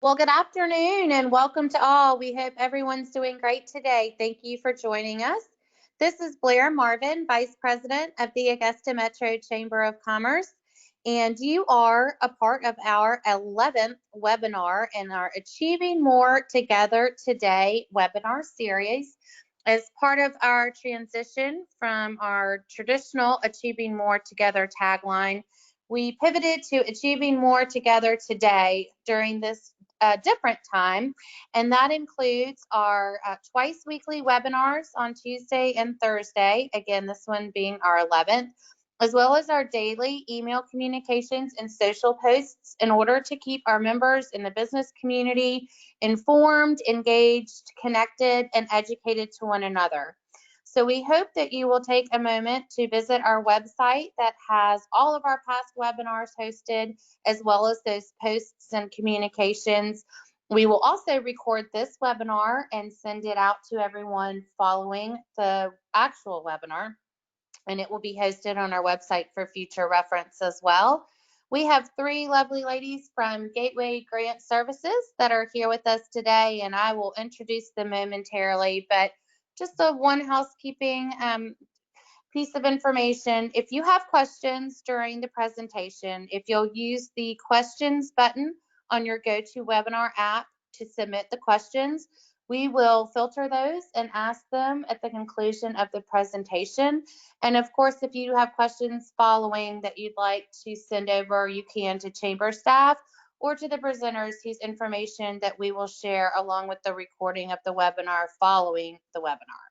Well, good afternoon and welcome to all. We hope everyone's doing great today. Thank you for joining us. This is Blair Marvin, Vice President of the Augusta Metro Chamber of Commerce, and you are a part of our 11th webinar in our Achieving More Together Today webinar series. As part of our transition from our traditional Achieving More Together tagline, we pivoted to Achieving More Together Today during this different time, and that includes our twice weekly webinars on Tuesday and Thursday, again, this one being our 11th, as well as our daily email communications and social posts in order to keep our members in the business community informed, engaged, connected, and educated to one another. So we hope that you will take a moment to visit our website that has all of our past webinars hosted, as well as those posts and communications. We will also record this webinar and send it out to everyone following the actual webinar, and it will be hosted on our website for future reference as well. We have three lovely ladies from Gateway Grant Services that are here with us today, and I will introduce them momentarily, but just one housekeeping piece of information. If you have questions during the presentation, if you'll use the questions button on your GoToWebinar app to submit the questions, we will filter those and ask them at the conclusion of the presentation. And of course, if you have questions following that you'd like to send over, you can to chamber staff or to the presenters whose information that we will share along with the recording of the webinar following the webinar.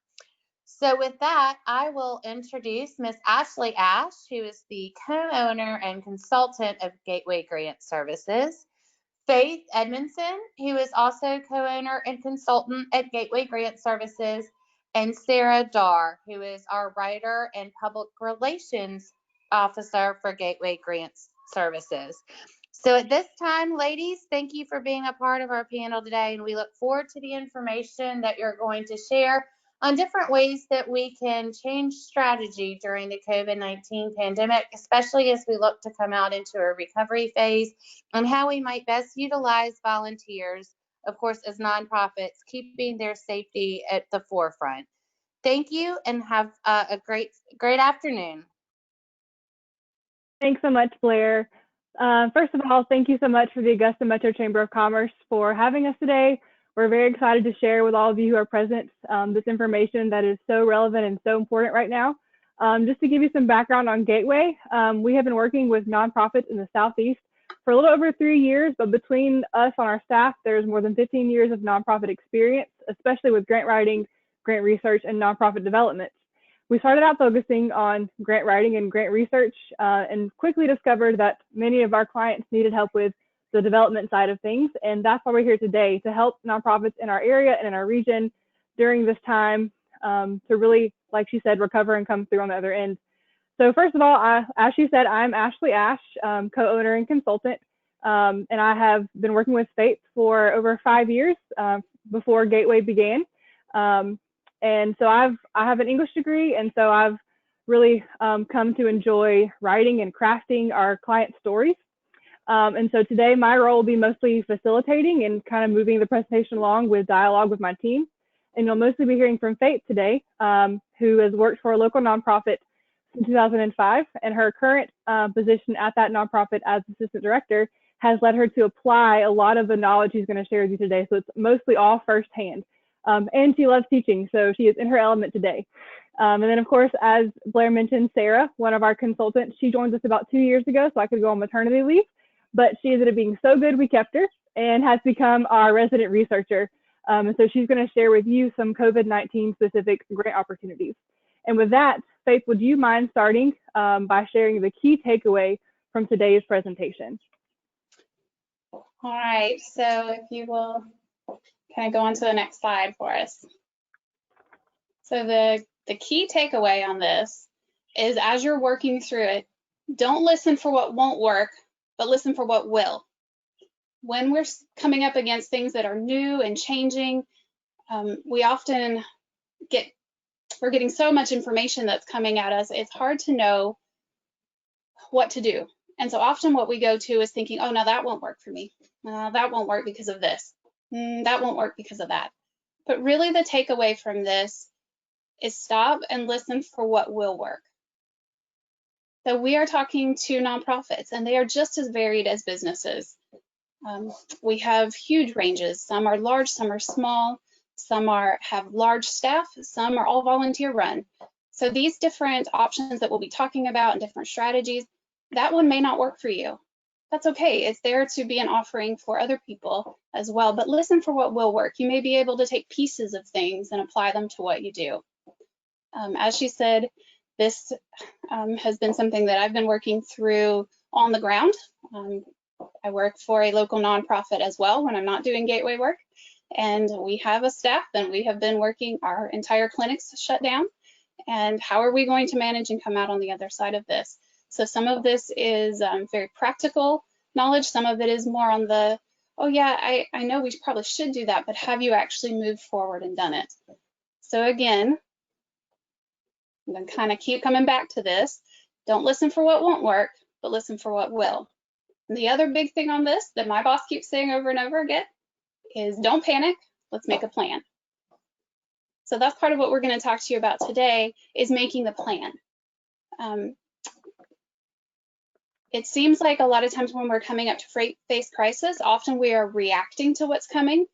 So with that, I will introduce Ms. Ashley Ashe, who is the co-owner and consultant of Gateway Grant Services, Faith Edmondson, who is also co-owner and consultant at Gateway Grant Services, and Sarah Darr, who is our writer and public relations officer for Gateway Grant Services. So at this time, ladies, thank you for being a part of our panel today, and we look forward to the information that you're going to share on different ways that we can change strategy during the COVID-19 pandemic, especially as we look to come out into a recovery phase, and how we might best utilize volunteers, of course, as nonprofits, keeping their safety at the forefront. Thank you, and have a great afternoon. Thanks so much, Blair. First of all, thank you so much for the Augusta Metro Chamber of Commerce for having us today. We're very excited to share with all of you who are present this information that is so relevant and so important right now. Just to give you some background on Gateway, we have been working with nonprofits in the Southeast for a little over 3 years, but between us on our staff, there's more than 15 years of nonprofit experience, especially with grant writing, grant research, and nonprofit development. We started out focusing on grant writing and grant research and quickly discovered that many of our clients needed help with the development side of things. And that's why we're here today, to help nonprofits in our area and in our region during this time to really, like she said, recover and come through on the other end. So first of all, as she said, I'm Ashley Ashe, co-owner and consultant. And I have been working with Faith for over 5 years before Gateway began. And so I have an English degree, and so I've really come to enjoy writing and crafting our client stories. And so today my role will be mostly facilitating and kind of moving the presentation along with dialogue with my team. And you'll mostly be hearing from Faith today, who has worked for a local nonprofit since 2005, and her current position at that nonprofit as assistant director has led her to apply a lot of the knowledge she's going to share with you today. So it's mostly all firsthand. And she loves teaching, so she is in her element today. And then, of course, as Blair mentioned, Sarah, one of our consultants, she joined us about 2 years ago, so I could go on maternity leave. But she ended up being so good, we kept her and has become our resident researcher. And so she's going to share with you some COVID-19 specific grant opportunities. And with that, Faith, would you mind starting by sharing the key takeaway from today's presentation? All right, so if you will kind of go on to the next slide for us. So the key takeaway on this is, as you're working through it, don't listen for what won't work, but listen for what will. When we're coming up against things that are new and changing, we often we're getting so much information that's coming at us, it's hard to know what to do. And so often what we go to is thinking, oh, no, that won't work for me. That won't work because of this. That won't work because of that. But really the takeaway from this is stop and listen for what will work. So we are talking to nonprofits, and they are just as varied as businesses. We have huge ranges. Some are large, some are small, some have large staff, some are all volunteer run. So these different options that we'll be talking about and different strategies, that one may not work for you. That's okay. It's there to be an offering for other people as well, but listen for what will work. You may be able to take pieces of things and apply them to what you do. As she said, this has been something that I've been working through on the ground. I work for a local nonprofit as well when I'm not doing gateway work. And we have a staff, and we have been working, our entire clinics shut down. And how are we going to manage and come out on the other side of this? So some of this is very practical knowledge. Some of it is more on the, oh yeah, I know we probably should do that, but have you actually moved forward and done it? So again, I'm going to kind of keep coming back to this. Don't listen for what won't work, but listen for what will. And the other big thing on this that my boss keeps saying over and over again is don't panic, let's make a plan. So that's part of what we're going to talk to you about today, is making the plan. It seems like a lot of times when we're coming up to face crisis, often we are reacting to what's coming,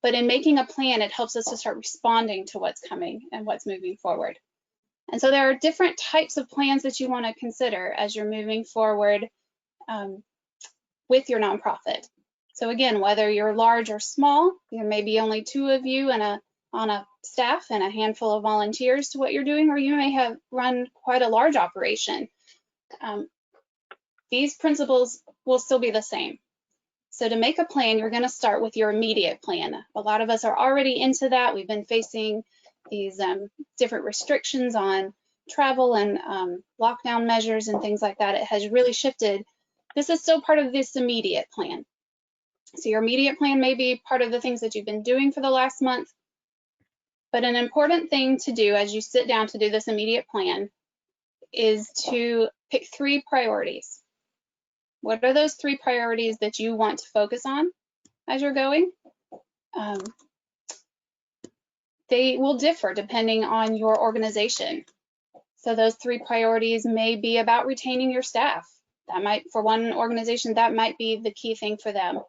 but in making a plan, it helps us to start responding to what's coming and what's moving forward. And so there are different types of plans that you want to consider as you're moving forward with your nonprofit. So again, whether you're large or small, there may be only 2 of you on a staff and a handful of volunteers to what you're doing, or you may have run quite a large operation. These principles will still be the same. So to make a plan, you're going to start with your immediate plan. A lot of us are already into that. We've been facing these different restrictions on travel and lockdown measures and things like that. It has really shifted. This is still part of this immediate plan. So your immediate plan may be part of the things that you've been doing for the last month, but an important thing to do as you sit down to do this immediate plan is to pick 3 priorities. What are those 3 priorities that you want to focus on as you're going? They will differ depending on your organization. So those 3 priorities may be about retaining your staff. That might, for one organization, that might be the key thing for them.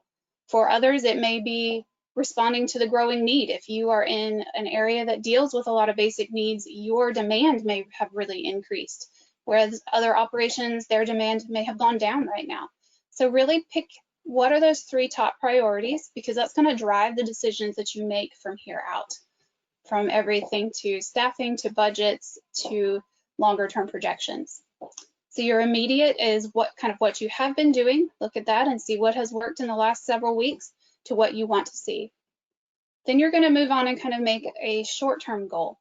For others, it may be responding to the growing need. If you are in an area that deals with a lot of basic needs, your demand may have really increased, whereas other operations, their demand may have gone down right now. So really pick what are those 3 top priorities, because that's going to drive the decisions that you make from here out, from everything to staffing, to budgets, to longer term projections. So your immediate is what you have been doing. Look at that and see what has worked in the last several weeks to what you want to see. Then you're going to move on and kind of make a short-term goal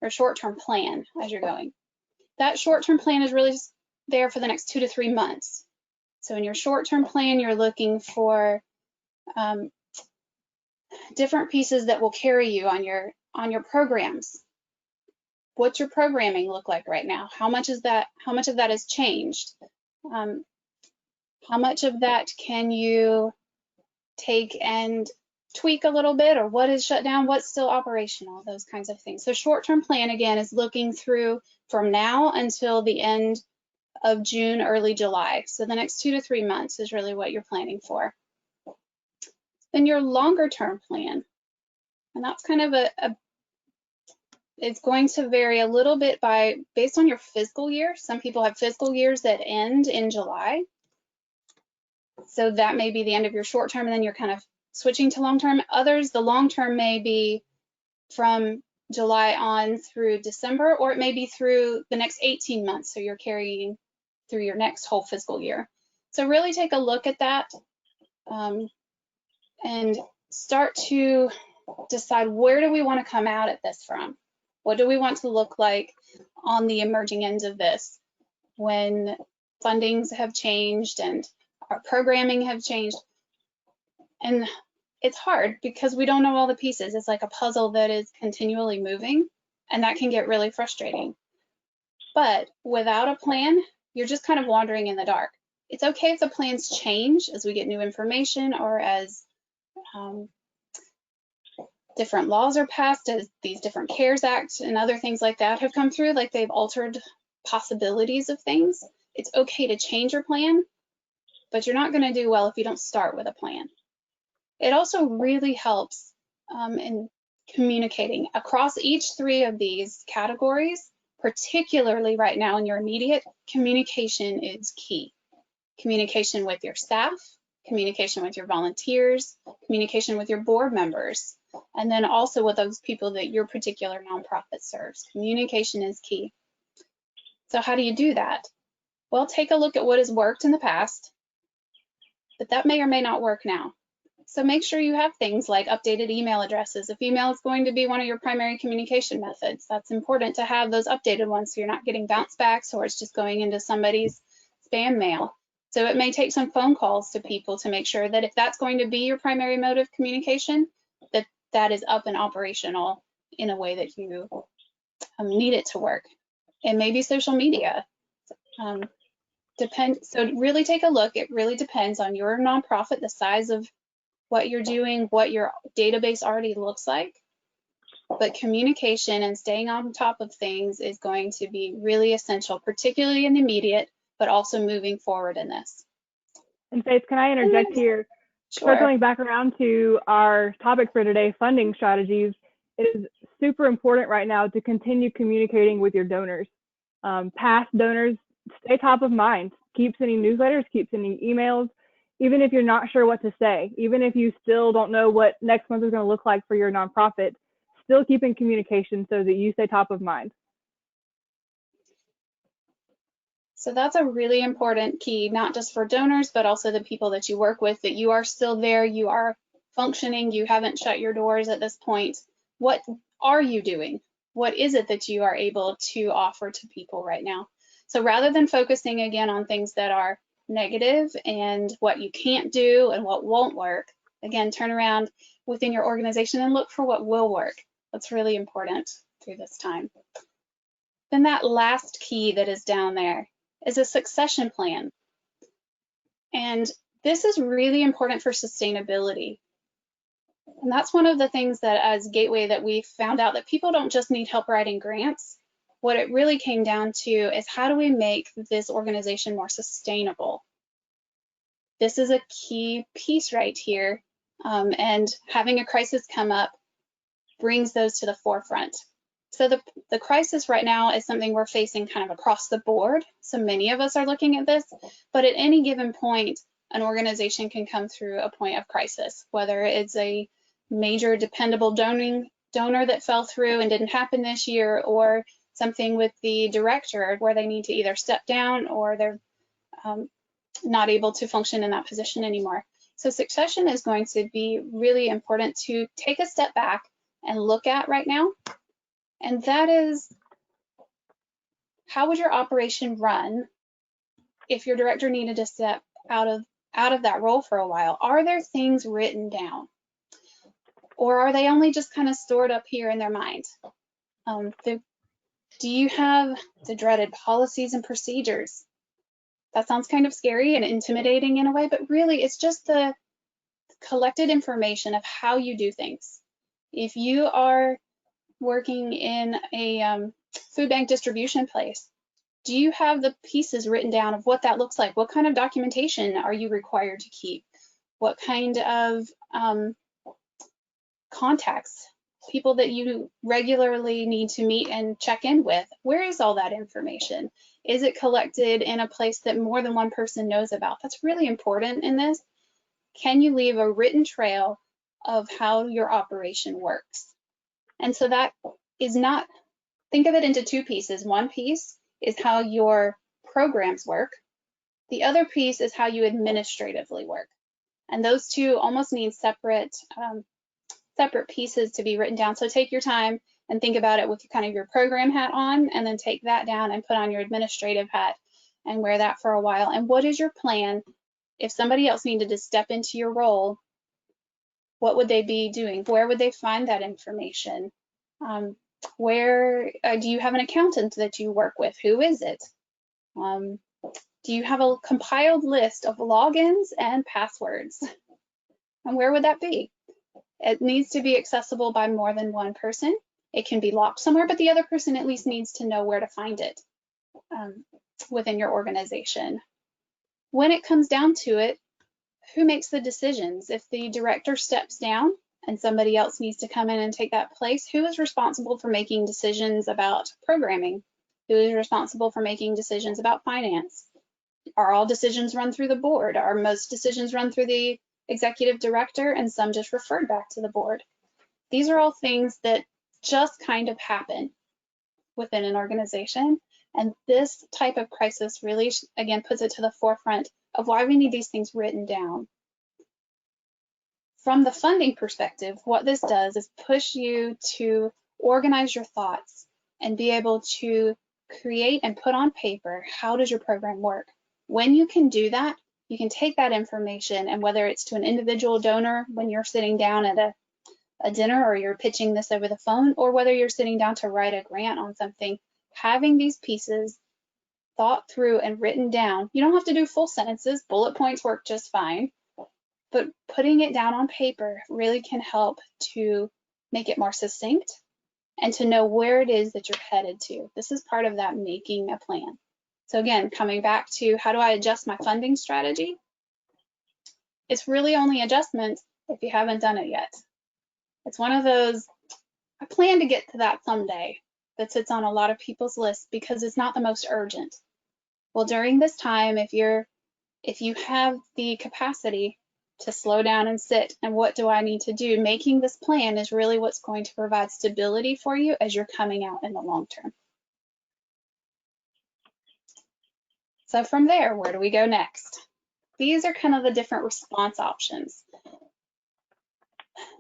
or short-term plan as you're going. That short-term plan is really just there for the next 2 to 3 months. So in your short-term plan, you're looking for different pieces that will carry you on your programs. What's your programming look like right now? How much of that has changed? How much of that can you take and tweak a little bit, or what is shut down, what's still operational, those kinds of things. So short-term plan, again, is looking through from now until the end of June, early July. So the next 2 to 3 months is really what you're planning for. Then your longer term plan, and that's kind of it's going to vary a little bit based on your fiscal year. Some people have fiscal years that end in July. So that may be the end of your short term, and then you're kind of switching to long term. Others, the long term may be from July on through December, or it may be through the next 18 months. So you're carrying through your next whole fiscal year. So really take a look at that and start to decide, where do we want to come out at this from? What do we want to look like on the emerging ends of this when fundings have changed and our programming have changed? And it's hard because we don't know all the pieces. It's like a puzzle that is continually moving, and that can get really frustrating. But without a plan, you're just kind of wandering in the dark. It's okay if the plans change as we get new information or as different laws are passed, as these different CARES Act and other things like that have come through, like they've altered possibilities of things. It's okay to change your plan, but you're not going to do well if you don't start with a plan. It also really helps in communicating across each three of these categories, particularly right now in your immediate. Communication is key. Communication with your staff, communication with your volunteers, communication with your board members, and then also with those people that your particular nonprofit serves. Communication is key. So how do you do that? Well, take a look at what has worked in the past, but that may or may not work now. So make sure you have things like updated email addresses. If email is going to be one of your primary communication methods, that's important to have those updated ones so you're not getting bounce backs or it's just going into somebody's spam mail. So it may take some phone calls to people to make sure that if that's going to be your primary mode of communication, that that is up and operational in a way that you need it to work. And maybe social media. So really take a look. It really depends on your nonprofit, the size of what you're doing, what your database already looks like. But communication and staying on top of things is going to be really essential, particularly in the immediate, but also moving forward in this. And Faith, can I interject here? Sure. Circling back around to our topic for today, funding strategies, it is super important right now to continue communicating with your donors. Past donors, stay top of mind. Keep sending newsletters, keep sending emails, even if you're not sure what to say, even if you still don't know what next month is going to look like for your nonprofit, still keep in communication so that you stay top of mind. So that's a really important key, not just for donors, but also the people that you work with, that you are still there, you are functioning, you haven't shut your doors at this point. What are you doing? What is it that you are able to offer to people right now? So rather than focusing again on things that are negative and what you can't do and what won't work, again, turn around within your organization and look for what will work. That's really important through this time. Then that last key that is down there is a succession plan. And this is really important for sustainability. And that's one of the things that as Gateway that we found out that people don't just need help writing grants. What it really came down to is how do we make this organization more sustainable? This is a key piece right here. And having a crisis come up brings those to the forefront. So the crisis right now is something we're facing kind of across the board. So many of us are looking at this, but at any given point, an organization can come through a point of crisis, whether it's a major dependable donor that fell through and didn't happen this year, or something with the director where they need to either step down or they're not able to function in that position anymore. So succession is going to be really important to take a step back and look at right now. And that is, how would your operation run if your director needed to step out of that role for a while? Are there things written down? Or are they only just kind of stored up here in their mind? Do you have the dreaded policies and procedures? That sounds kind of scary and intimidating in a way, but really it's just the collected information of how you do things. If you are working in a food bank distribution place, do you have the pieces written down of what that looks like? What kind of documentation are you required to keep? What kind of contacts, people that you regularly need to meet and check in with? Where is all that information? Is it collected in a place that more than one person knows about? That's really important in this. Can you leave a written trail of how your operation works? And so that is not, think of it into two pieces. One piece is how your programs work. The other piece is how you administratively work. And those two almost need separate pieces to be written down. So take your time and think about it with kind of your program hat on, and then take that down and put on your administrative hat and wear that for a while. And what is your plan? If somebody else needed to step into your role, what would they be doing? Where would they find that information? Where do you have an accountant that you work with? Who is it? Do you have a compiled list of logins and passwords? And where would that be? It needs to be accessible by more than one person. It can be locked somewhere, but the other person at least needs to know where to find it within your organization. When it comes down to it, who makes the decisions? If the director steps down and somebody else needs to come in and take that place, who is responsible for making decisions about programming? Who is responsible for making decisions about finance? Are all decisions run through the board? Are most decisions run through the executive director and some just referred back to the board? These are all things that just kind of happen within an organization. And this type of crisis really, again, puts it to the forefront of why we need these things written down. From the funding perspective, what this does is push you to organize your thoughts and be able to create and put on paper, how does your program work? When you can do that, you can take that information, and whether it's to an individual donor when you're sitting down at a dinner or you're pitching this over the phone, or whether you're sitting down to write a grant on something, having these pieces thought through and written down. You don't have to do full sentences. Bullet points work just fine. But putting it down on paper really can help to make it more succinct and to know where it is that you're headed to. This is part of that making a plan. So again, coming back to how do I adjust my funding strategy? It's really only adjustment if you haven't done it yet. It's one of those, I plan to get to that someday, that sits on a lot of people's lists because it's not the most urgent. Well, during this time, if you have the capacity to slow down and sit, and what do I need to do? Making this plan is really what's going to provide stability for you as you're coming out in the long term. So from there, where do we go next? These are kind of the different response options.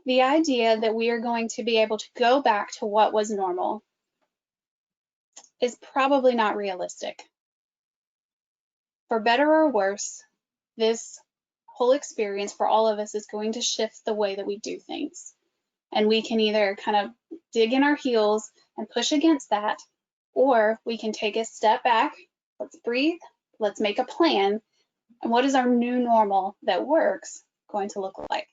The idea that we are going to be able to go back to what was normal is probably not realistic. For better or worse, this whole experience for all of us is going to shift the way that we do things. And we can either kind of dig in our heels and push against that, or we can take a step back, let's breathe, let's make a plan, and what is our new normal that works going to look like?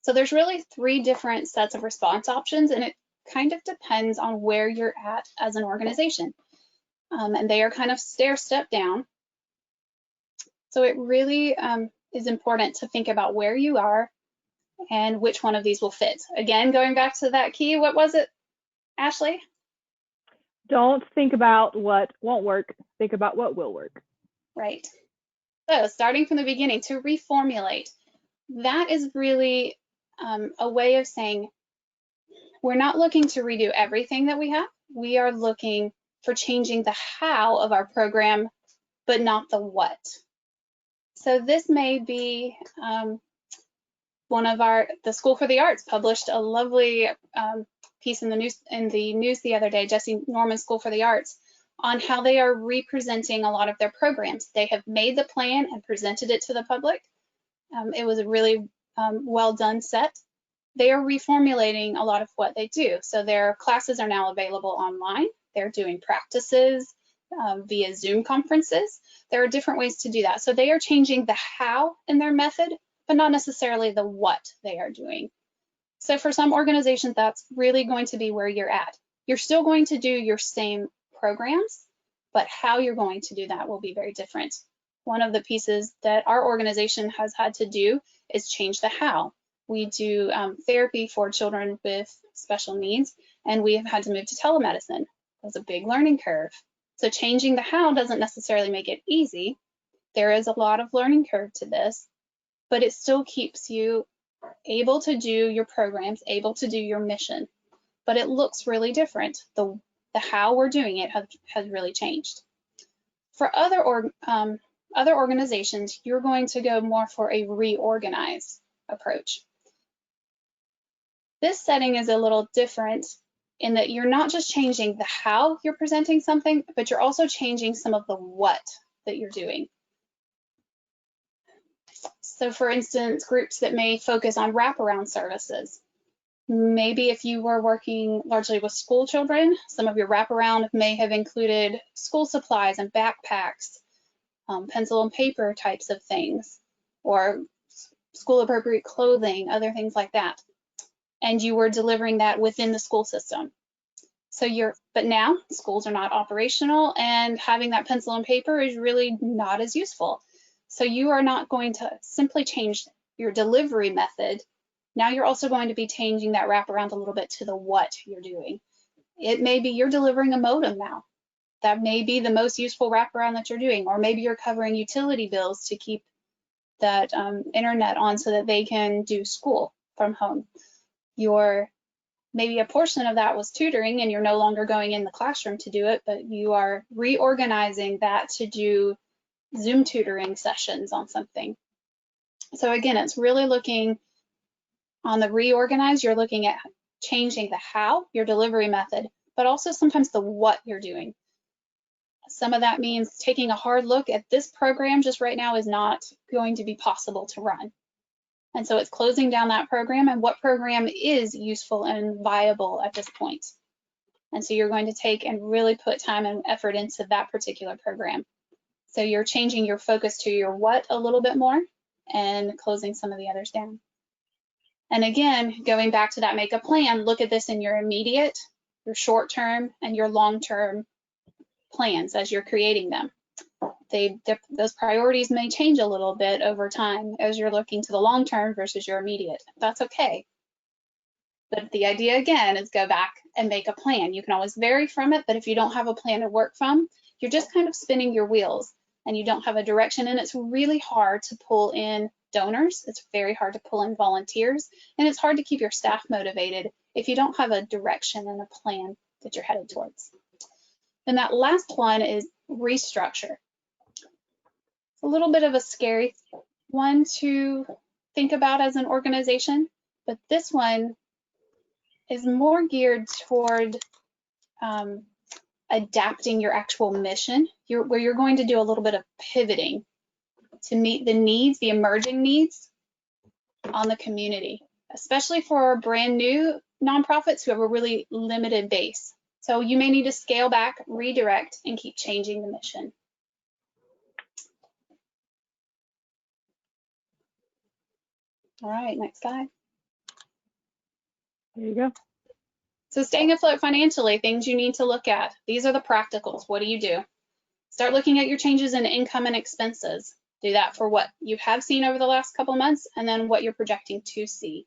So there's really 3 different sets of response options, and it kind of depends on where you're at as an organization. And they are kind of stair-step down. So it really is important to think about where you are and which one of these will fit. Again, going back to that key, what was it, Ashley? Don't think about what won't work, think about what will work. Right. So starting from the beginning, to reformulate, that is really a way of saying we're not looking to redo everything that we have. We are looking for changing the how of our program, but not the what. So this may be the School for the Arts published a lovely piece in the news the other day, Jesse Norman School for the Arts, on how they are representing a lot of their programs. They have made the plan and presented it to the public. It was a really well done set. They are reformulating a lot of what they do. So their classes are now available online. They're doing practices via Zoom conferences. There are different ways to do that. So they are changing the how in their method, but not necessarily the what they are doing. So for some organizations, that's really going to be where you're at. You're still going to do your same programs, but how you're going to do that will be very different. One of the pieces that our organization has had to do is change the how. We do therapy for children with special needs, and we have had to move to telemedicine. It was a big learning curve. So changing the how doesn't necessarily make it easy. There is a lot of learning curve to this, but it still keeps you able to do your programs, able to do your mission. But it looks really different. The how we're doing it has really changed. For other organizations, you're going to go more for a reorganized approach. This setting is a little different in that you're not just changing the how you're presenting something, but you're also changing some of the what that you're doing. So for instance, groups that may focus on wraparound services. Maybe if you were working largely with school children, some of your wraparound may have included school supplies and backpacks, pencil and paper types of things, or school appropriate clothing, other things like that. And you were delivering that within the school system. So but now schools are not operational, and having that pencil and paper is really not as useful. So you are not going to simply change your delivery method. Now you're also going to be changing that wraparound a little bit to the what you're doing. It may be you're delivering a modem now. That may be the most useful wraparound that you're doing, or maybe you're covering utility bills to keep that internet on so that they can do school from home. Maybe a portion of that was tutoring and you're no longer going in the classroom to do it, but you are reorganizing that to do Zoom tutoring sessions on something. So again, it's really looking on the reorganize, you're looking at changing the how, your delivery method, but also sometimes the what you're doing. Some of that means taking a hard look at this program just right now is not going to be possible to run. And so it's closing down that program and what program is useful and viable at this point. And so you're going to take and really put time and effort into that particular program. So you're changing your focus to your what a little bit more and closing some of the others down. And again, going back to that make a plan, look at this in your immediate, your short-term, and your long-term plans as you're creating them. Those priorities may change a little bit over time as you're looking to the long term versus your immediate. That's okay. But the idea again is go back and make a plan. You can always vary from it, but if you don't have a plan to work from, you're just kind of spinning your wheels and you don't have a direction, and it's really hard to pull in donors. It's very hard to pull in volunteers, and it's hard to keep your staff motivated if you don't have a direction and a plan that you're headed towards. And that last one is restructure. A little bit of a scary one to think about as an organization, but this one is more geared toward adapting your actual mission, where you're going to do a little bit of pivoting to meet the needs, the emerging needs on the community, especially for brand new nonprofits who have a really limited base. So you may need to scale back, redirect, and keep changing the mission. All right, next slide. There you go. So staying afloat financially, things you need to look at. These are the practicals. What do you do? Start looking at your changes in income and expenses. Do that for what you have seen over the last couple months and then what you're projecting to see.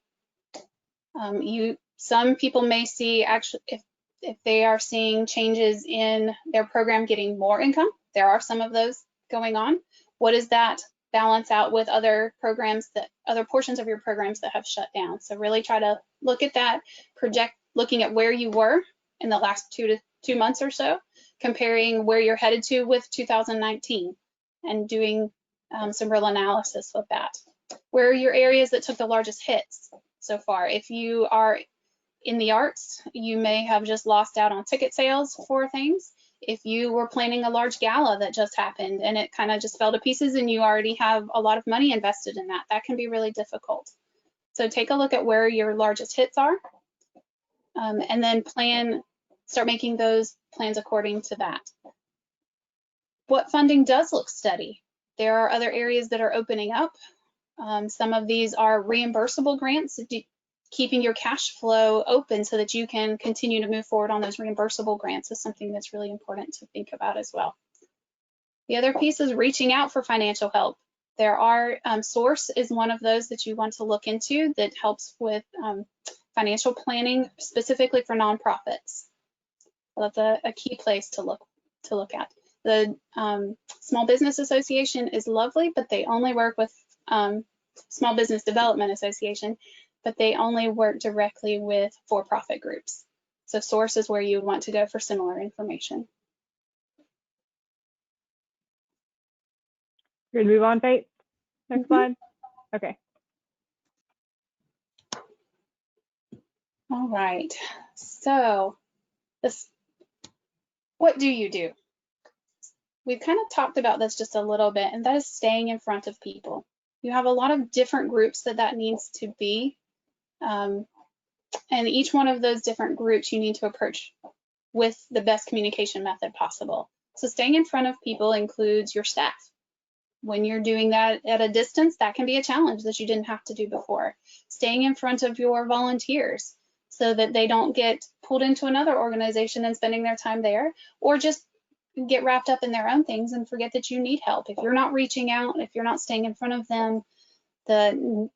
Some people may see actually if they are seeing changes in their program getting more income. There are some of those going on. What does that balance out with other programs, other portions of your programs that have shut down? So really try to look at that, looking at where you were in the last 2 months or so, comparing where you're headed to with 2019 and doing some real analysis with that. Where are your areas that took the largest hits so far? If you are in the arts, you may have just lost out on ticket sales for things. If you were planning a large gala that just happened and it kind of just fell to pieces and you already have a lot of money invested in that, that can be really difficult. So take a look at where your largest hits are and then start making those plans according to that. What funding does look steady? There are other areas that are opening up. Some of these are reimbursable grants, keeping your cash flow open so that you can continue to move forward on those reimbursable grants is something that's really important to think about as well. The other piece is reaching out for financial help. There are, Source is one of those that you want to look into that helps with financial planning specifically for nonprofits. So that's a key place to look at. The Small Business Association is lovely, but they only work with Small Business Development Association, but they only work directly with for-profit groups. So Source is where you would want to go for similar information. You're gonna move on, Faith? Next slide. Okay. All right. So what do you do? We've kind of talked about this just a little bit, and that is staying in front of people. You have a lot of different groups that needs to be, and each one of those different groups you need to approach with the best communication method possible. So staying in front of people includes your staff. When you're doing that at a distance, that can be a challenge that you didn't have to do before. Staying in front of your volunteers so that they don't get pulled into another organization and spending their time there, or just get wrapped up in their own things and forget that you need help. If you're not reaching out, if you're not staying in front of them, the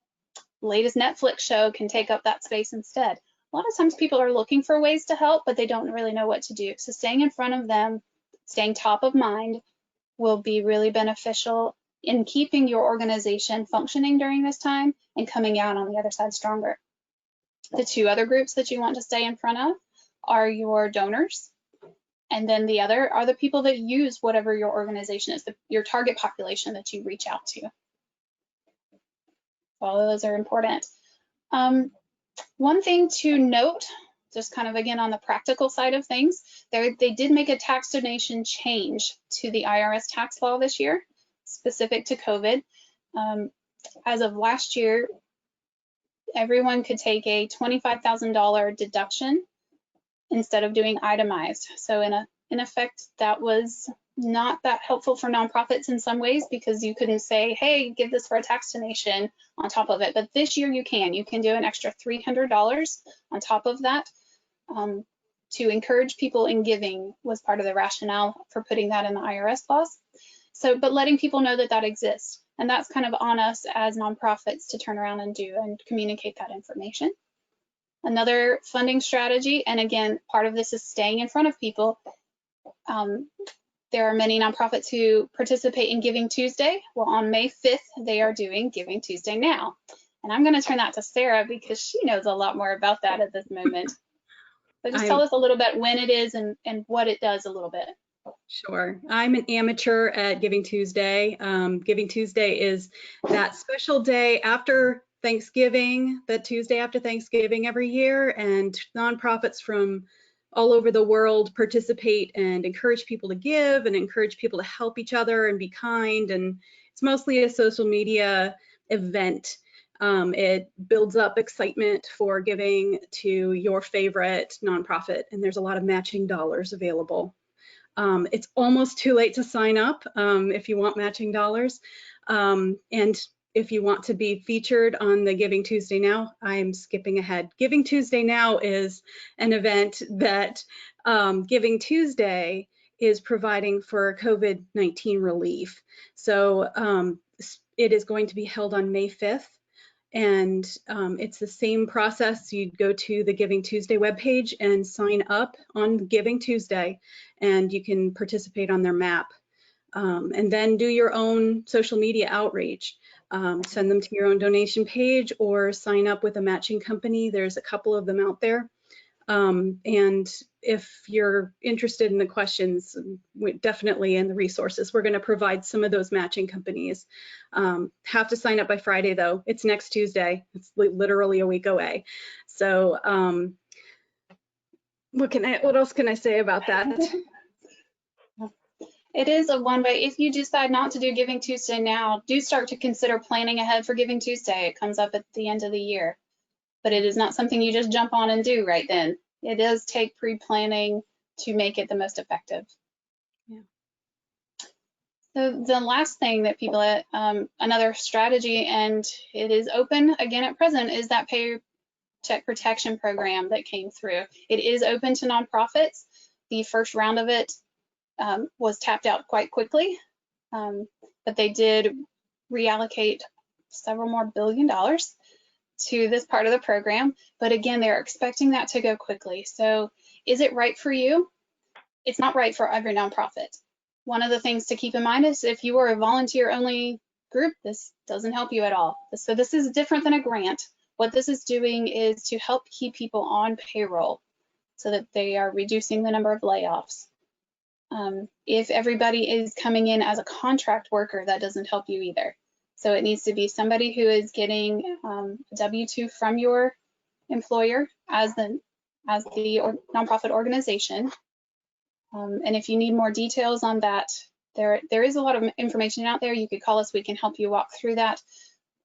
latest Netflix show can take up that space instead. A lot of times people are looking for ways to help, but they don't really know what to do. So staying in front of them, staying top of mind, will be really beneficial in keeping your organization functioning during this time and coming out on the other side stronger. The two other groups that you want to stay in front of are your donors, and then the other are the people that use whatever your organization is, your target population that you reach out to. All of those are important. One thing to note, just kind of again on the practical side of things, they did make a tax donation change to the IRS tax law this year, specific to COVID. As of last year, everyone could take a $25,000 deduction instead of doing itemized. So in effect, that was not that helpful for nonprofits in some ways, because you couldn't say, hey, give this for a tax donation on top of it. But this year you can do an extra $300 on top of that. To encourage people in giving was part of the rationale for putting that in the IRS laws. So, but letting people know that that exists, and that's kind of on us as nonprofits to turn around and do and communicate that information. Another funding strategy, and again, part of this is staying in front of people. There are many nonprofits who participate in Giving Tuesday. Well, on May 5th, they are doing Giving Tuesday Now. And I'm going to turn that to Sarah because she knows a lot more about that at this moment. So just tell us a little bit when it is and what it does a little bit. Sure. I'm an amateur at Giving Tuesday. Giving Tuesday is that special day after Thanksgiving, the Tuesday after Thanksgiving every year, and nonprofits from all over the world participate and encourage people to give and encourage people to help each other and be kind. And it's mostly a social media event. It builds up excitement for giving to your favorite nonprofit, and there's a lot of matching dollars available. It's almost too late to sign up if you want matching dollars. And if you want to be featured on the Giving Tuesday Now, I'm skipping ahead. Giving Tuesday Now is an event that Giving Tuesday is providing for COVID-19 relief. So it is going to be held on May 5th. And it's the same process. You'd go to the Giving Tuesday webpage and sign up on Giving Tuesday, and you can participate on their map. And then do your own social media outreach. Send them to your own donation page or sign up with a matching company. There's a couple of them out there. And if you're interested in the questions, definitely in the resources, we're going to provide some of those matching companies. Have to sign up by Friday though. It's next Tuesday. It's literally a week away. So what else can I say about that? It is a one way. If you decide not to do Giving Tuesday Now, do start to consider planning ahead for Giving Tuesday. It comes up at the end of the year, but it is not something you just jump on and do right then. It does take pre-planning to make it the most effective. Yeah. So the last thing that people, another strategy, and it is open again at present, is that Paycheck Protection Program that came through. It is open to nonprofits. The first round of it was tapped out quite quickly, but they did reallocate several more $1 billion to this part of the program. But again, they're expecting that to go quickly. So is it right for you? It's not right for every nonprofit. One of the things to keep in mind is if you are a volunteer-only group, this doesn't help you at all. So this is different than a grant. What this is doing is to help keep people on payroll so that they are reducing the number of layoffs. If everybody is coming in as a contract worker, that doesn't help you either. So it needs to be somebody who is getting a W-2 from your employer as the nonprofit organization. And if you need more details on that, there is a lot of information out there. You could call us, we can help you walk through that.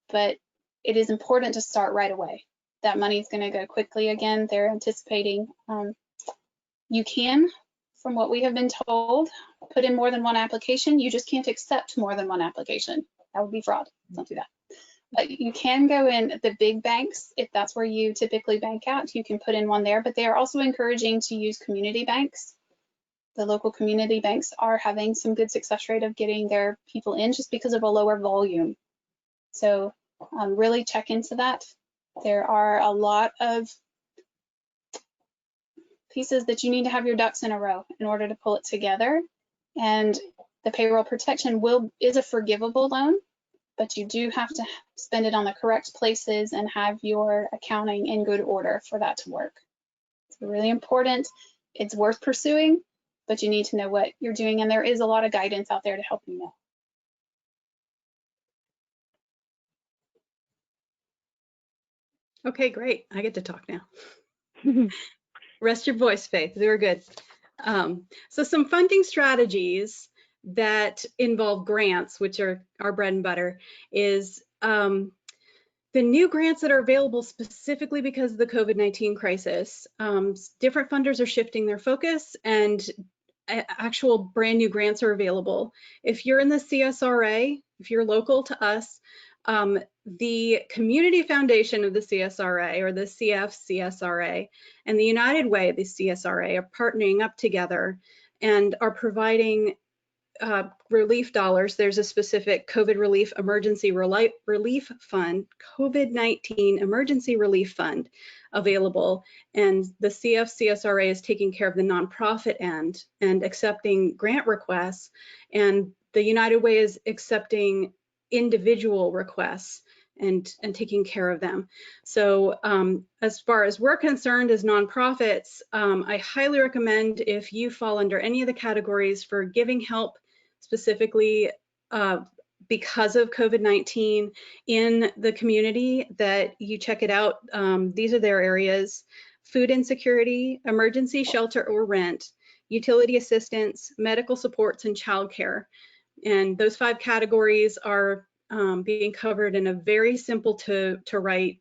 But it is important to start right away. That money is going to go quickly again. They're anticipating you can, from what we have been told, put in more than one application. You just can't accept more than one application. That would be fraud. Don't do that. But you can go in the big banks if that's where you typically bank at. You can put in one there, but they are also encouraging to use community banks. The local community banks are having some good success rate of getting their people in just because of a lower volume. So really check into that. There are a lot of pieces that you need to have your ducks in a row in order to pull it together. And the payroll protection is a forgivable loan, but you do have to spend it on the correct places and have your accounting in good order for that to work. It's really important. It's worth pursuing, but you need to know what you're doing, and there is a lot of guidance out there to help you know. Okay, great. I get to talk now. Rest your voice, Faith. They were good. So some funding strategies that involve grants, which are our bread and butter, is the new grants that are available specifically because of the COVID-19 crisis. Different funders are shifting their focus, and actual brand new grants are available. If you're in the CSRA, if you're local to us, the Community Foundation of the CSRA, or the CFCSRA, and the United Way, the CSRA, are partnering up together and are providing relief dollars. There's a specific COVID relief emergency relief fund, COVID-19 emergency relief fund available, and the CFCSRA is taking care of the nonprofit end and accepting grant requests, and the United Way is accepting individual requests and taking care of them. So as far as we're concerned as nonprofits, I highly recommend, if you fall under any of the categories for giving help specifically because of COVID-19 in the community, that you check it out. These are their areas: food insecurity, emergency shelter or rent, utility assistance, medical supports, and childcare. And those 5 categories are being covered in a very simple to write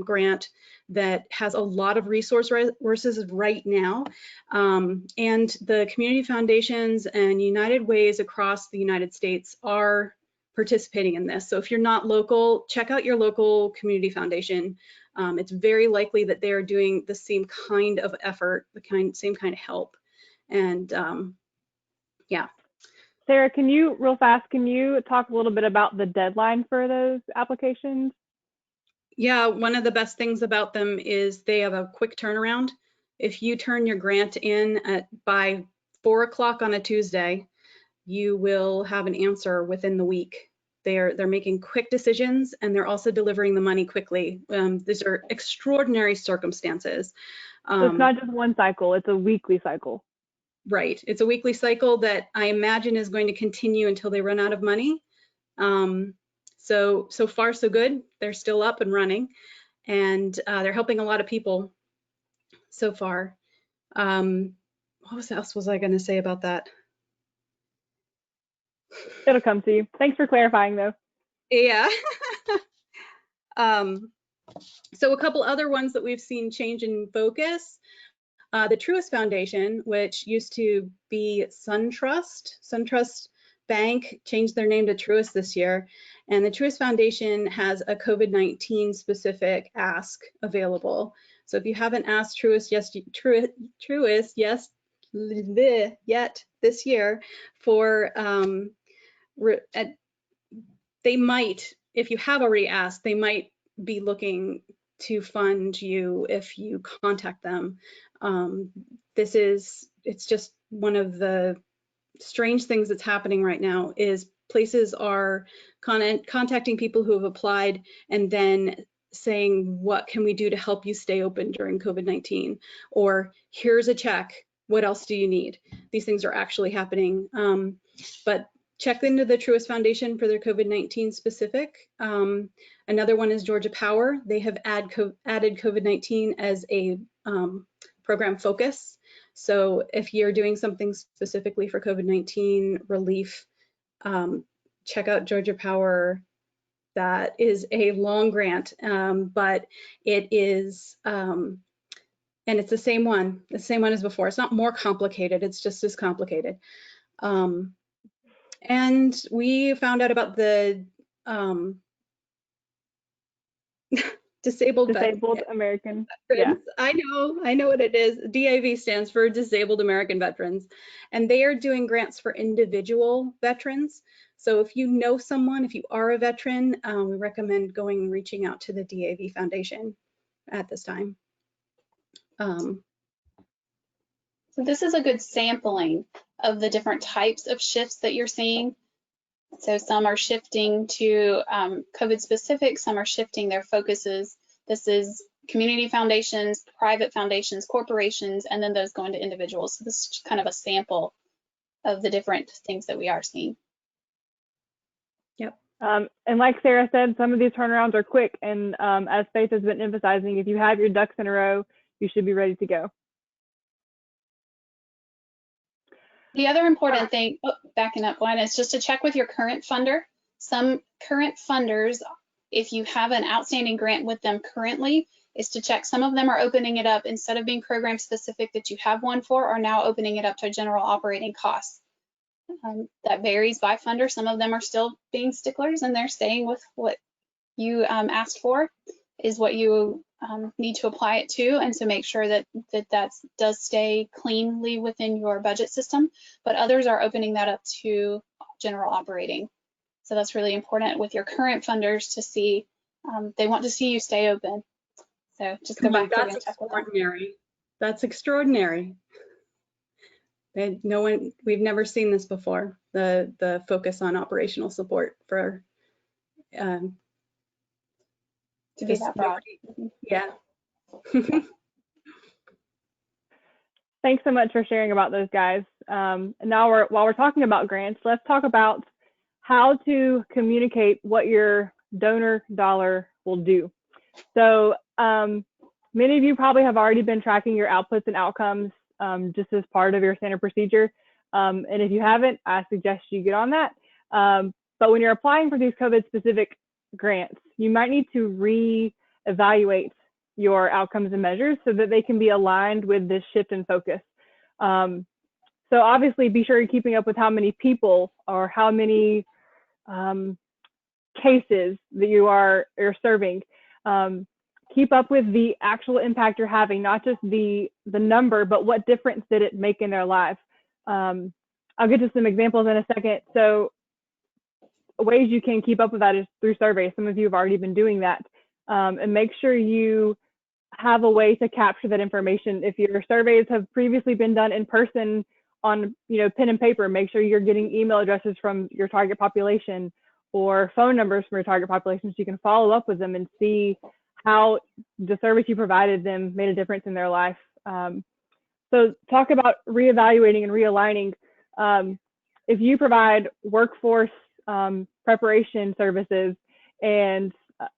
grant that has a lot of resources right now. And the community foundations and United Ways across the United States are participating in this. So if you're not local, check out your local community foundation. It's very likely that they are doing the same kind of effort, same kind of help. And yeah. Sarah, can you, real fast, can you talk a little bit about the deadline for those applications? Yeah, one of the best things about them is they have a quick turnaround. If you turn your grant in by 4 o'clock on a Tuesday, you will have an answer within the week. They're making quick decisions, and they're also delivering the money quickly. These are extraordinary circumstances. So it's not just one cycle, it's a weekly cycle. Right, it's a weekly cycle that I imagine is going to continue until they run out of money. So far so good. They're still up and running, and they're helping a lot of people so far. What else was I going to say about that? It'll come to you. Thanks for clarifying, though. Yeah. So a couple other ones that we've seen change in focus. The Truist Foundation, which used to be SunTrust Bank, changed their name to Truist this year. And the Truist Foundation has a COVID-19 specific ask available. So if you haven't asked Truist yet this year for, they might, if you have already asked, they might be looking to fund you if you contact them. It's just one of the strange things that's happening right now is places are contacting people who have applied and then saying, what can we do to help you stay open during COVID-19? Or here's a check, what else do you need? These things are actually happening. But check into the Truist Foundation for their COVID-19 specific. Another one is Georgia Power. They have added COVID-19 as a program focus. So if you're doing something specifically for COVID-19 relief, check out Georgia Power. That is a long grant, but it is and it's the same one as before. It's not more complicated, it's just as complicated. And we found out about the Disabled American Veterans. Yeah. I know what it is. DAV stands for Disabled American Veterans, and they are doing grants for individual veterans. So if you know someone, if you are a veteran, we recommend reaching out to the DAV Foundation at this time. So this is a good sampling of the different types of shifts that you're seeing. So some are shifting to COVID specific, some are shifting their focuses. This is community foundations, private foundations, corporations, and then those going to individuals. So this is kind of a sample of the different things that we are seeing. Yep. And like Sarah said, some of these turnarounds are quick, and as Faith has been emphasizing, if you have your ducks in a row, you should be ready to go. The other important thing, backing up one, is just to check with your current funder. Some current funders, if you have an outstanding grant with them currently, is to check. Some of them are opening it up, instead of being program specific that you have one for, are now opening it up to general operating costs. That varies by funder. Some of them are still being sticklers and they're staying with what you asked for is what you need to apply it to, and so make sure that does stay cleanly within your budget system. But others are opening that up to general operating. So that's really important with your current funders to see. They want to see you stay open. So just go back through and check with them. Extraordinary. That's extraordinary. We've never seen this before. The focus on operational support for to be that broad. Yeah. Thanks so much for sharing about those guys. Now while we're talking about grants, let's talk about how to communicate what your donor dollar will do. So many of you probably have already been tracking your outputs and outcomes just as part of your standard procedure. And if you haven't, I suggest you get on that. But when you're applying for these COVID specific grants, you might need to re-evaluate your outcomes and measures so that they can be aligned with this shift in focus. So obviously be sure you're keeping up with how many people or how many cases that you're serving. Keep up with the actual impact you're having, not just the number, but what difference did it make in their life. I'll get to some examples in a second. So ways you can keep up with that is through surveys. Some of you have already been doing that. And make sure you have a way to capture that information. If your surveys have previously been done in person on pen and paper, make sure you're getting email addresses from your target population or phone numbers from your target population so you can follow up with them and see how the service you provided them made a difference in their life. So talk about reevaluating and realigning. If you provide workforce preparation services and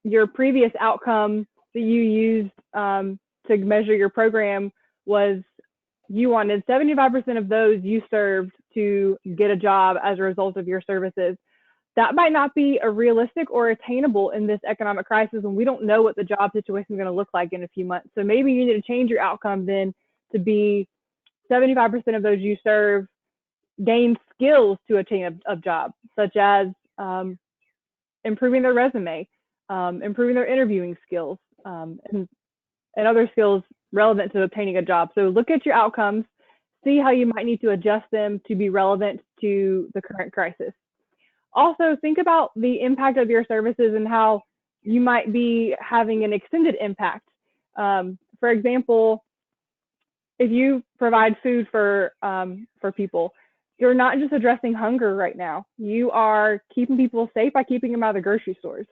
your previous outcome that you used to measure your program was you wanted 75% of those you served to get a job as a result of your services. That might not be a realistic or attainable in this economic crisis, and we don't know what the job situation is going to look like in a few months. So maybe you need to change your outcome then to be 75% of those you serve gain skills to attain a job, such as improving their resume, improving their interviewing skills, and other skills relevant to obtaining a job. So look at your outcomes, see how you might need to adjust them to be relevant to the current crisis. Also, think about the impact of your services and how you might be having an extended impact. For example, if you provide food for people, you're not just addressing hunger right now. You are keeping people safe by keeping them out of the grocery stores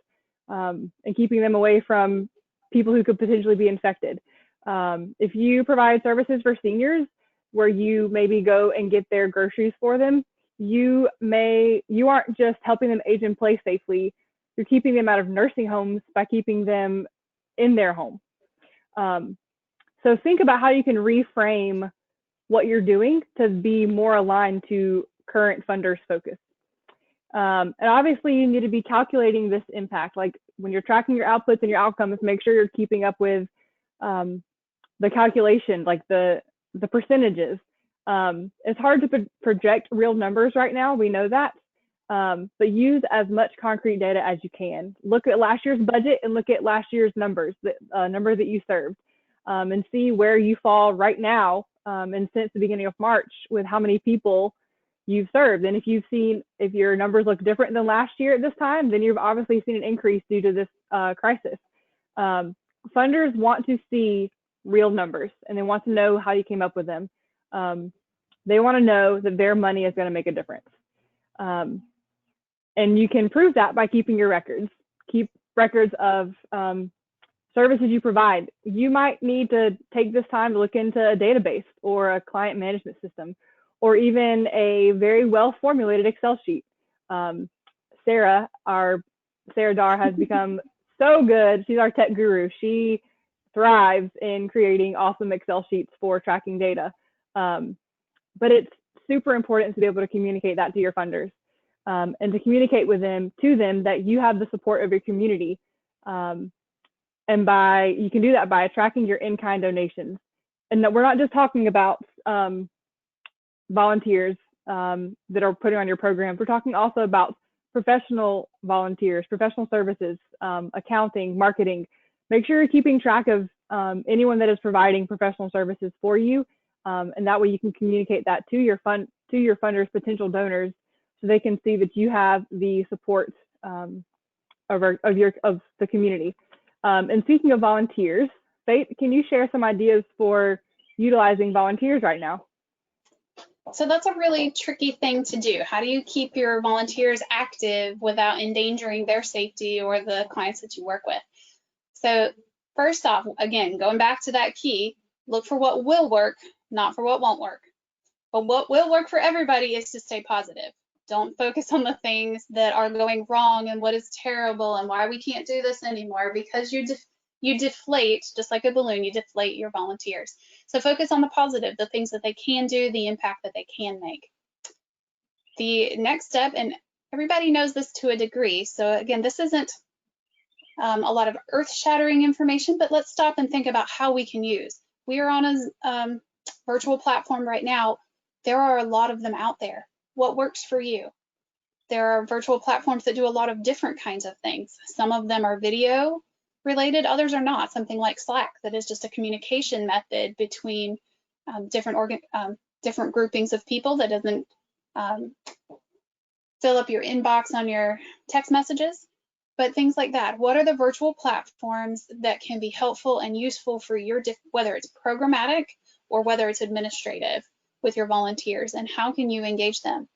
and keeping them away from people who could potentially be infected. If you provide services for seniors where you maybe go and get their groceries for them, you aren't just helping them age in place safely, you're keeping them out of nursing homes by keeping them in their home. So think about how you can reframe what you're doing to be more aligned to current funders' focus. And obviously you need to be calculating this impact. Like when you're tracking your outputs and your outcomes, make sure you're keeping up with the calculation, like the percentages. It's hard to project real numbers right now. We know that. But use as much concrete data as you can. Look at last year's budget and look at last year's numbers, the number that you served, and see where you fall right now and since the beginning of March with how many people you've served. And if your numbers look different than last year at this time, then you've obviously seen an increase due to this crisis. Funders want to see real numbers and they want to know how you came up with them. They want to know that their money is going to make a difference. And you can prove that by keeping your records. Keep records of services you provide. You might need to take this time to look into a database or a client management system, or even a very well-formulated Excel sheet. Sarah Darr has become so good. She's our tech guru. She thrives in creating awesome Excel sheets for tracking data. But it's super important to be able to communicate that to your funders. And to communicate with them, that you have the support of your community. And you can do that by tracking your in-kind donations. And that we're not just talking about volunteers that are putting on your programs. We're talking also about professional volunteers, professional services, accounting, marketing. Make sure you're keeping track of anyone that is providing professional services for you. And that way you can communicate that to your funders, potential donors, so they can see that you have the support of the community. And speaking of volunteers, Faith, can you share some ideas for utilizing volunteers right now? So that's a really tricky thing to do. How do you keep your volunteers active without endangering their safety or the clients that you work with? So first off, again, going back to that key, look for what will work, not for what won't work. But what will work for everybody is to stay positive. Don't focus on the things that are going wrong and what is terrible and why we can't do this anymore, because you deflate, just like a balloon, you deflate your volunteers. So focus on the positive, the things that they can do, the impact that they can make. The next step, and everybody knows this to a degree, so again, this isn't a lot of earth-shattering information, but let's stop and think about how we can use. We are on a virtual platform right now. There are a lot of them out there. What works for you? There are virtual platforms that do a lot of different kinds of things. Some of them are video related, others are not. Something like Slack, that is just a communication method between different groupings of people that doesn't fill up your inbox on your text messages, but things like that. What are the virtual platforms that can be helpful and useful for your, whether it's programmatic or whether it's administrative, with your volunteers, and how can you engage them?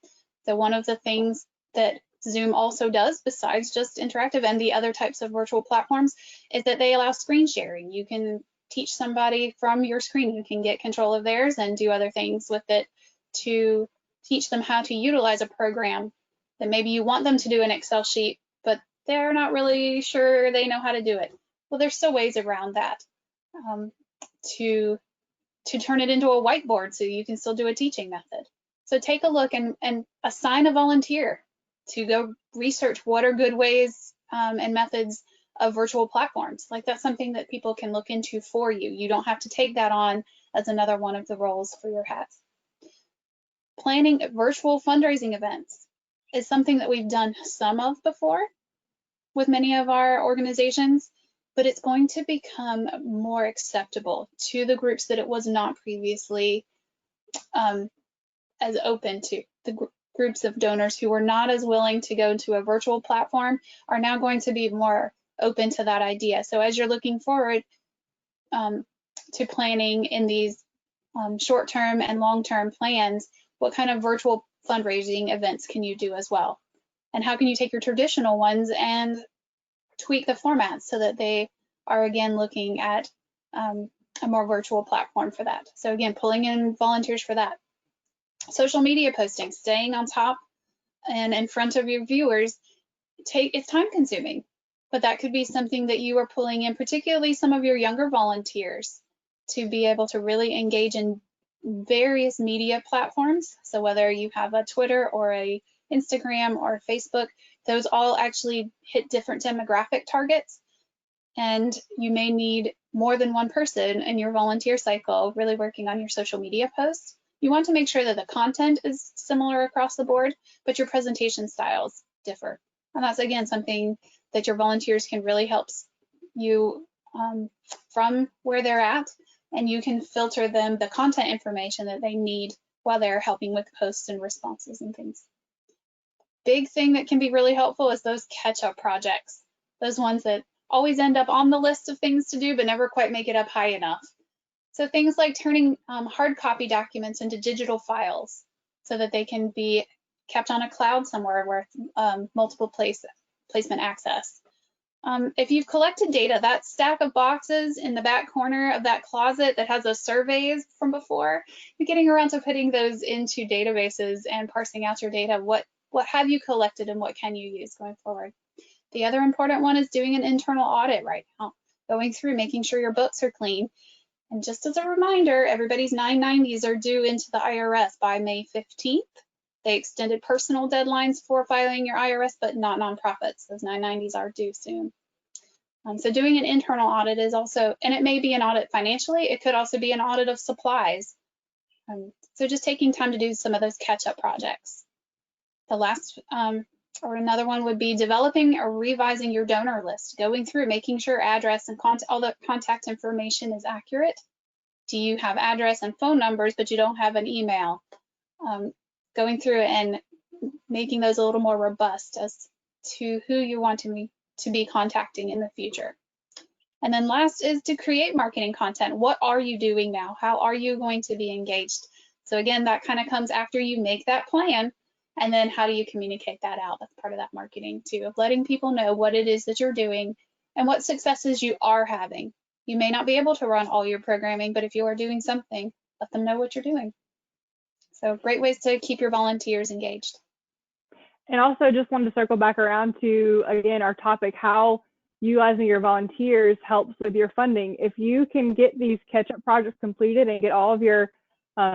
So one of the things that Zoom also does, besides just interactive and the other types of virtual platforms, is that they allow screen sharing. You can teach somebody from your screen. You can get control of theirs and do other things with it to teach them how to utilize a program that maybe you want them to do an Excel sheet, but they're not really sure they know how to do it. Well, there's still ways around that to turn it into a whiteboard so you can still do a teaching method. So take a look and assign a volunteer to go research what are good ways and methods of virtual platforms. Like, that's something that people can look into for you. You don't have to take that on as another one of the roles for your hats. Planning virtual fundraising events is something that we've done some of before with many of our organizations, but it's going to become more acceptable to the groups that it was not previously as open to. The groups of donors who were not as willing to go to a virtual platform are now going to be more open to that idea. So as you're looking forward to planning in these short-term and long-term plans, what kind of virtual fundraising events can you do as well? And how can you take your traditional ones and tweak the formats so that they are again looking at a more virtual platform for that? So again, pulling in volunteers for that. Social media posting, staying on top and in front of your viewers, it's time consuming, but that could be something that you are pulling in, particularly some of your younger volunteers, to be able to really engage in various media platforms. So whether you have a Twitter or a Instagram or Facebook, those all actually hit different demographic targets. and you may need more than one person in your volunteer cycle really working on your social media posts. You want to make sure that the content is similar across the board, but your presentation styles differ. And that's, again, something that your volunteers can really help you from where they're at, and you can filter them the content information that they need while they're helping with posts and responses and things. Big thing that can be really helpful is those catch-up projects, those ones that always end up on the list of things to do but never quite make it up high enough. So things like turning hard copy documents into digital files so that they can be kept on a cloud somewhere with multiple placement access. If you've collected data, that stack of boxes in the back corner of that closet that has those surveys from before, you're getting around to putting those into databases and parsing out your data. What have you collected and what can you use going forward? The other important one is doing an internal audit right now, going through, making sure your books are clean. And just as a reminder, everybody's 990s are due into the IRS by May 15th. They extended personal deadlines for filing your IRS, but not nonprofits. Those 990s are due soon. So doing an internal audit is also, and it may be an audit financially, it could also be an audit of supplies. So just taking time to do some of those catch-up projects. The last, or another one would be developing or revising your donor list, going through, making sure address and all the contact information is accurate. Do you have address and phone numbers, but you don't have an email? Going through and making those a little more robust as to who you want to be contacting in the future. And then last is to create marketing content. What are you doing now? How are you going to be engaged? So again, that kind of comes after you make that plan. And then how do you communicate that out? That's part of that marketing too, of letting people know what it is that you're doing and what successes you are having. You may not be able to run all your programming, but if you are doing something, let them know what you're doing. So great ways to keep your volunteers engaged. And also just wanted to circle back around to, again, our topic, how utilizing your volunteers helps with your funding. If you can get these catch-up projects completed and get all of your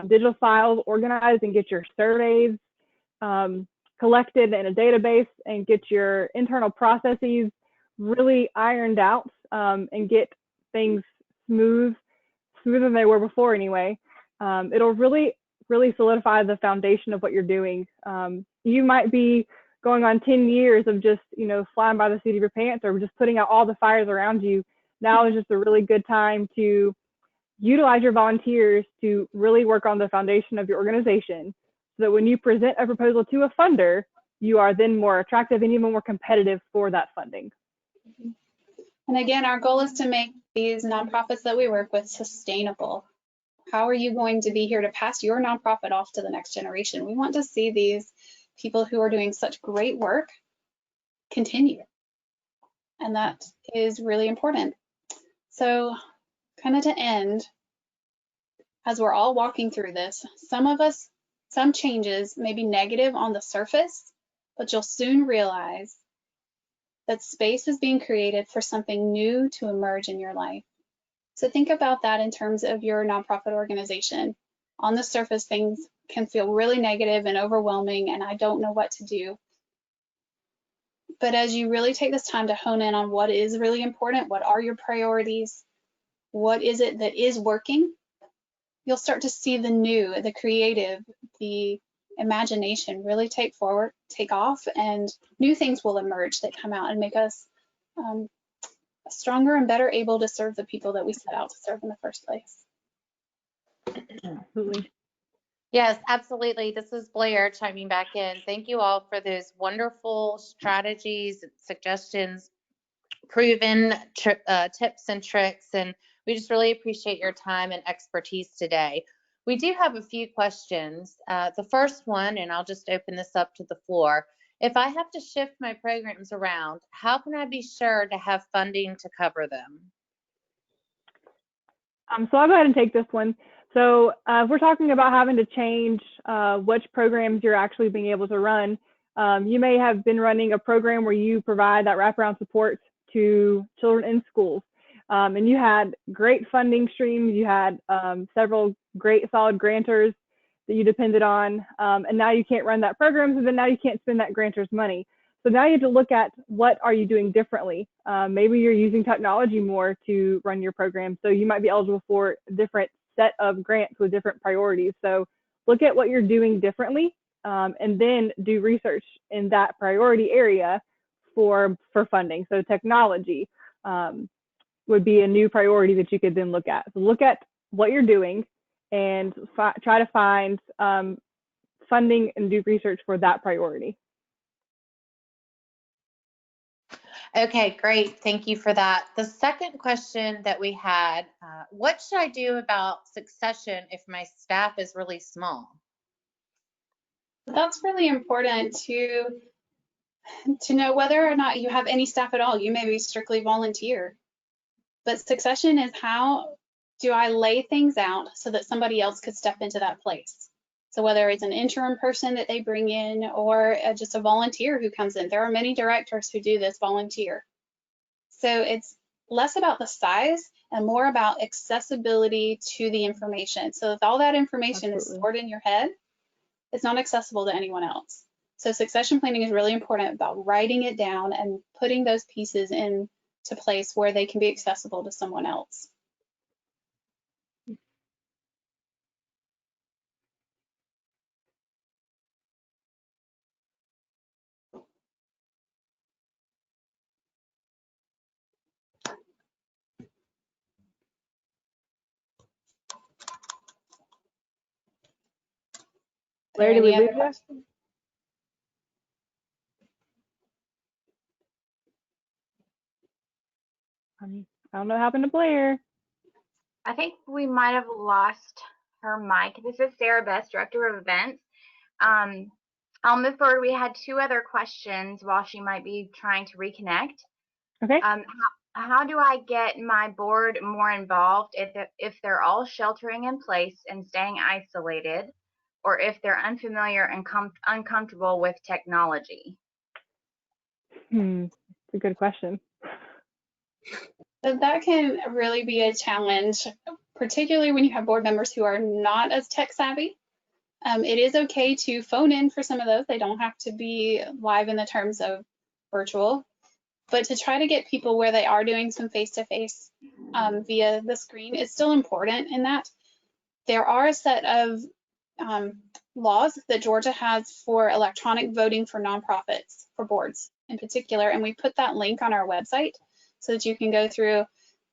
digital files organized and get your surveys collected in a database and get your internal processes really ironed out and get things smoother than they were before anyway, it'll really solidify the foundation of what you're doing. You might be going on 10 years of just, flying by the seat of your pants or just putting out all the fires around you. Now is just a really good time to utilize your volunteers to really work on the foundation of your organization so that when you present a proposal to a funder, you are then more attractive and even more competitive for that funding. And again, our goal is to make these nonprofits that we work with sustainable. How are you going to be here to pass your nonprofit off to the next generation? We want to see these people who are doing such great work continue. And that is really important. So kind of to end, as we're all walking through this, some changes may be negative on the surface, but you'll soon realize that space is being created for something new to emerge in your life. So think about that in terms of your nonprofit organization. On the surface, things can feel really negative and overwhelming, and I don't know what to do. But as you really take this time to hone in on what is really important, what are your priorities, what is it that is working, you'll start to see the new, the creative, the imagination really take off, and new things will emerge that come out and make us stronger and better able to serve the people that we set out to serve in the first place. Absolutely. Yes, absolutely. This is Blair chiming back in. Thank you all for those wonderful strategies and suggestions, proven tips and tricks, and we just really appreciate your time and expertise today. We do have a few questions. The first one, and I'll just open this up to the floor. If I have to shift my programs around, how can I be sure to have funding to cover them? So I'll go ahead and take this one. So if we're talking about having to change which programs you're actually being able to run, you may have been running a program where you provide that wraparound support to children in schools. And you had great funding streams, you had several great solid grantors that you depended on, and now you can't run that program, so then now you can't spend that grantor's money. So now you have to look at what are you doing differently. Maybe you're using technology more to run your program, so you might be eligible for a different set of grants with different priorities. So look at what you're doing differently, and then do research in that priority area for funding. So technology would be a new priority that you could then look at. So look at what you're doing and try to find funding and do research for that priority. Okay, great. Thank you for that. The second question that we had, what should I do about succession if my staff is really small? That's really important to know whether or not you have any staff at all. You may be strictly volunteer. But succession is, how do I lay things out so that somebody else could step into that place? So whether it's an interim person that they bring in or just a volunteer who comes in. There are many directors who do this volunteer. So it's less about the size and more about accessibility to the information. So if all that information is stored in your head, it's not accessible to anyone else. So succession planning is really important about writing it down and putting those pieces into place where they can be accessible to someone else. Larry, did we lose you? I don't know what happened to Blair. I think we might have lost her mic. This is Sarah Best, Director of Events. I'll move forward. We had two other questions while she might be trying to reconnect. Okay. How do I get my board more involved if they're all sheltering in place and staying isolated, or if they're unfamiliar and uncomfortable with technology? It's a good question. So that can really be a challenge, particularly when you have board members who are not as tech savvy. It is okay to phone in for some of those. They don't have to be live in the terms of virtual, but to try to get people where they are doing some face-to-face via the screen is still important in that. There are a set of laws that Georgia has for electronic voting for nonprofits, for boards in particular, and we put that link on our website so that you can go through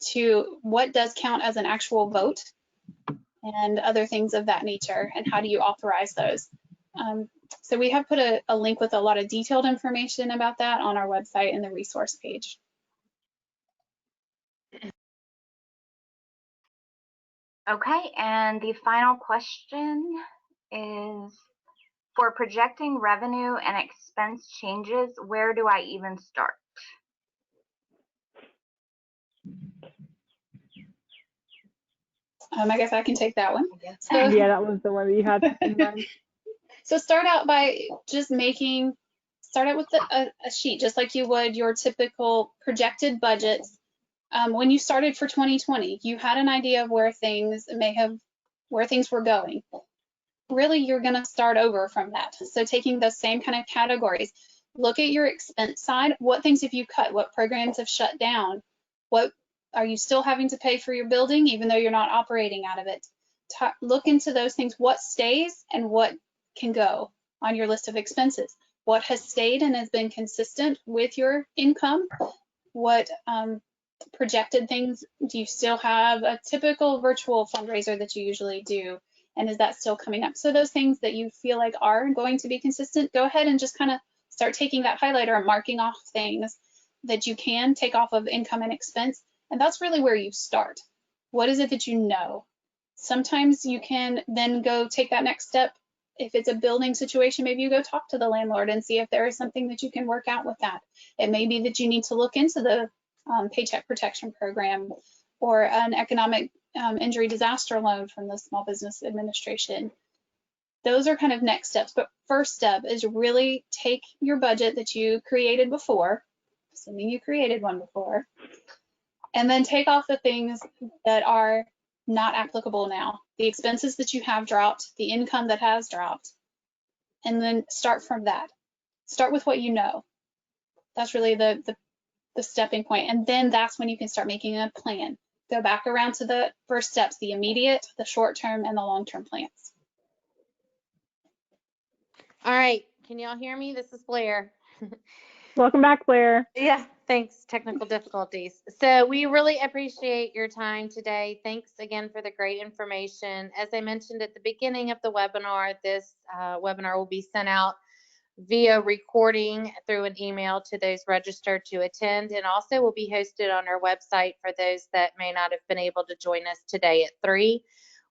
to what does count as an actual vote and other things of that nature, and how do you authorize those. So we have put a link with a lot of detailed information about that on our website in the resource page. Okay, and the final question is, for projecting revenue and expense changes, where do I even start? I guess I can take that one. So, yeah, that was the one that you had in mind. So start out by just start out with a sheet, just like you would your typical projected budgets. When you started for 2020, you had an idea of where things were going. Really, you're going to start over from that. So taking those same kind of categories, look at your expense side. What things have you cut? What programs have shut down? What are you still having to pay for your building, even though you're not operating out of it? Look into those things. What stays and what can go on your list of expenses? What has stayed and has been consistent with your income? What projected things? Do you still have a typical virtual fundraiser that you usually do? And is that still coming up? So those things that you feel like are going to be consistent, go ahead and just kind of start taking that highlighter and marking off things that you can take off of income and expense. And that's really where you start. What is it that you know? Sometimes you can then go take that next step. If it's a building situation, maybe you go talk to the landlord and see if there is something that you can work out with that. It may be that you need to look into the Paycheck Protection Program or an economic injury disaster loan from the Small Business Administration. Those are kind of next steps. But first step is really take your budget that you created before, assuming you created one before, and then take off the things that are not applicable now, the expenses that you have dropped, the income that has dropped, and then start from that. Start with what you know. That's really the stepping point. And then that's when you can start making a plan. Go back around to the first steps, the immediate, the short-term, and the long-term plans. All right, can y'all hear me? This is Blair. Welcome back, Blair. Yeah, thanks. Technical difficulties. So we really appreciate your time today. Thanks again for the great information. As I mentioned at the beginning of the webinar, this webinar will be sent out via recording through an email to those registered to attend, and also will be hosted on our website for those that may not have been able to join us today at 3.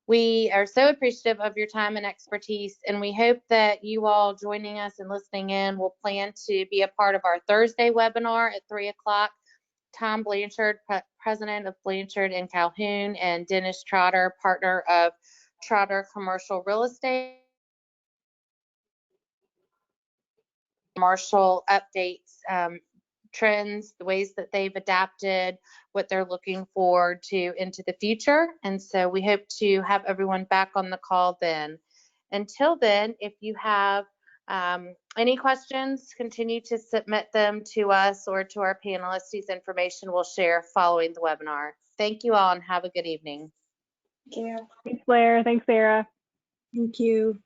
We are so appreciative of your time and expertise, and we hope that you all joining us and listening in will plan to be a part of our Thursday webinar at 3 o'clock. Tom Blanchard, president of Blanchard and Calhoun, and Dennis Trotter, partner of Trotter Commercial Real Estate. Commercial updates, trends, the ways that they've adapted, what they're looking forward to into the future. And so we hope to have everyone back on the call then. Until then, if you have any questions, continue to submit them to us or to our panelists, whose information we'll share following the webinar. Thank you all and have a good evening. Thank you. Thanks, Blair. Thanks, Sarah. Thank you.